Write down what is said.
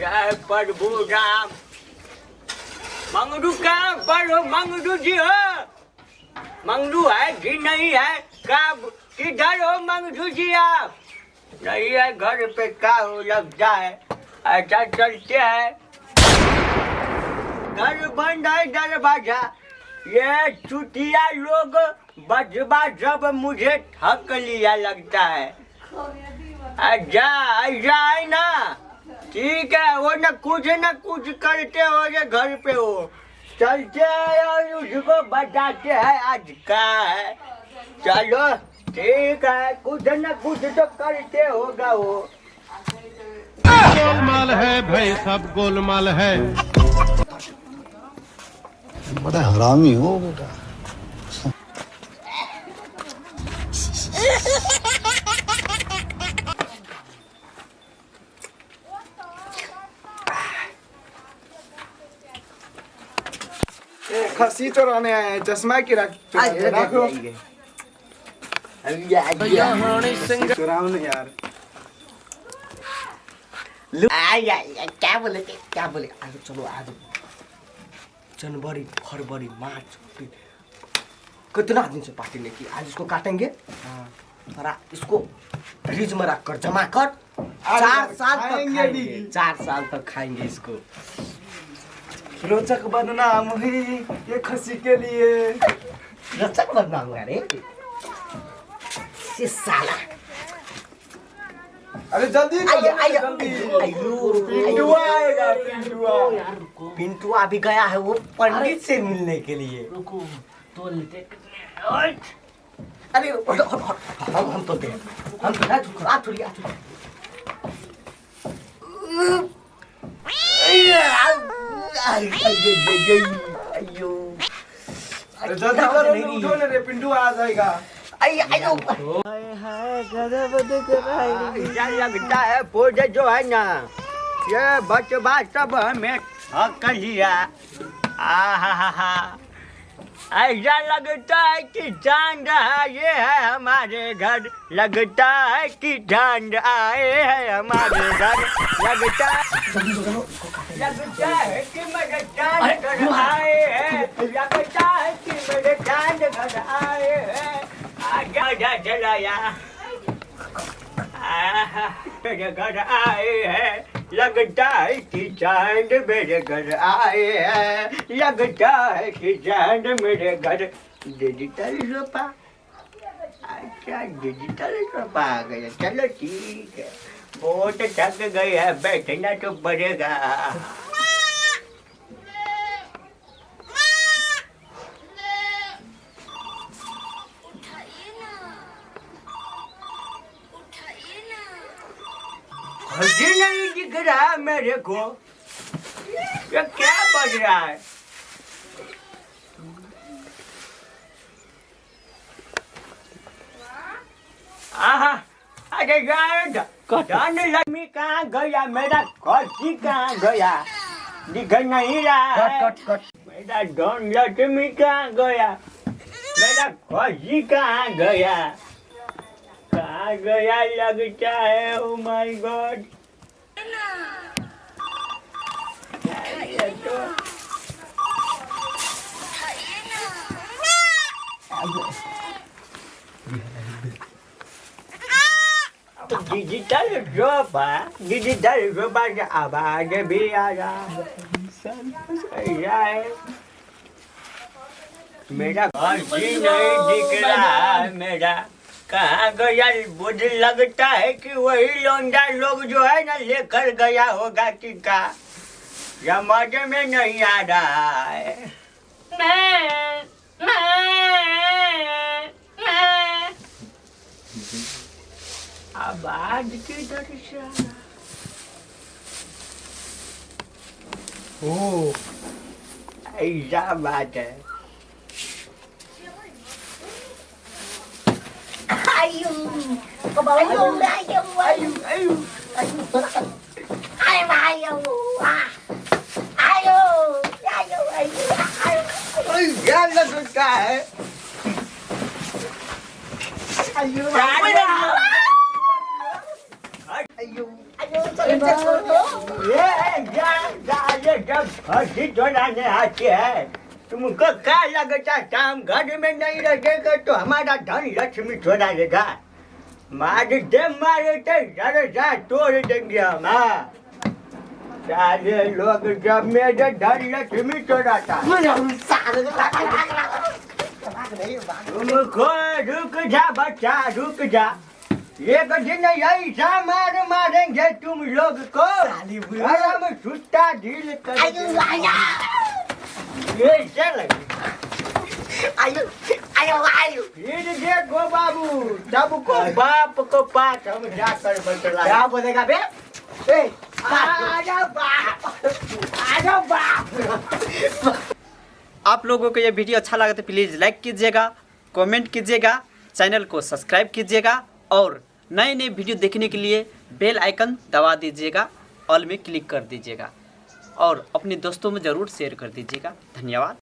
जय प्रभु राम। मंगरू कहाँ पर हो मंगरू जी हो? मंगरू है कि नहीं है? किधर हो मंगरू जी आप? नहीं है घर पे क्या हो लगता है ऐसा चलते है। घर बंद है दरवाजा। ये चुटिया लोग बजबा जब मुझे ठक लिया लगता है। जाए ना ठीक है वो न कुछ करते हो ये घर पे हो चलते हैं और उसको बताते हैं आज का है। चलो ठीक है कुछ न कुछ तो करते होगा वो। गोलमाल है भाई सब गोलमाल है। बड़ा हरामी हो बेटा। खसी चोराने आए हैं चश्मा की रखो। चुराओ ना यार। क्या बोले चलो आज जनवरी फरवरी मार्च कितना दिन से पार्टी नहीं की। आज इसको काटेंगे और इसको फ्रिज में रख कर जमा कर 4 साल तक खाएंगे। 4 साल तक खाएंगे इसको। रोचक बदनाम हुई ये खसी के लिए। रोचक बदनाम हुआ रे ये साला। अरे जल्दी आइए पिंटुआ आएगा पिंटुआ। पिंटुआ अभी गया है वो पंडित से मिलने के लिए। रुको तो लेते अरे हम तो दे हम तो ना थोड़ी अरे जल्दी करो उठो ना रे पिंटुआ आ जाएगा। ऐसा लगता है पूजा जो है ना ये बचवा सब हमें हक लिया। ऐसा लगता है कि चांद ये है हमारे घर। लगता है कि चांद आए हैं हमारे घर। लगता है कि मेरे चांद घर आए हैं। लगता है कि मेरे चांद घर आए हैं। आजा जलाया मेरे घर आए हैं। लगता है कि चांद मेरे घर आए हैं। लगता है कि चांद मेरे घर। डिजिटल सोफा अच्छा डिजिटल सोफा आ गया। चलो ठीक है बहुत थक गए हैं बैठना तो पड़ेगा। अभी नहीं दिख रहा मेरे को ये क्या बज रहा है। अरे लक्ष्मी कहाँ गया मेरा खसी कहाँ गया दिख नहीं रहा है। मेरा धन लक्ष्मी कहाँ गया मेरा खसी कहाँ गया लगता है। Oh my God digital sofa की आवाज भी आ रहा है। मेरा घर भी नहीं दिख रहा है मेरा कहाँ गया। मुझे लगता है कि वही लौंडा लोग जो है ना लेकर गया होगा कि का समझ में नहीं आ रहा है। आवाज किधर से आ रहा? ओ ऐसा बात है। क्या लगता है जब खसी चोराने आते हैं तुमको क्या लगता शाम घर में नहीं रहेगा तो हमारा धन लक्ष्मी चोरा लेगा। मारे तो जरा तोड़ देंगे हम। सारे लोग जब मेरे धन लक्ष्मी चोराता तुमको रुक जा बच्चा रुक जा। एक दिन ऐसा मारेंगे तुम लोग को हम सुट्टा ढील कर फिर देखो बाबू सबको बाप को पास हम जाकर बतला। क्या बोलेगा बे? आजा बाप। आप लोगों को ये वीडियो अच्छा लगा तो प्लीज़ लाइक कीजिएगा, कमेंट कीजिएगा, चैनल को सब्सक्राइब कीजिएगा और नए नए वीडियो देखने के लिए बेल आइकन दबा दीजिएगा, ऑल में क्लिक कर दीजिएगा और अपने दोस्तों में ज़रूर शेयर कर दीजिएगा। धन्यवाद।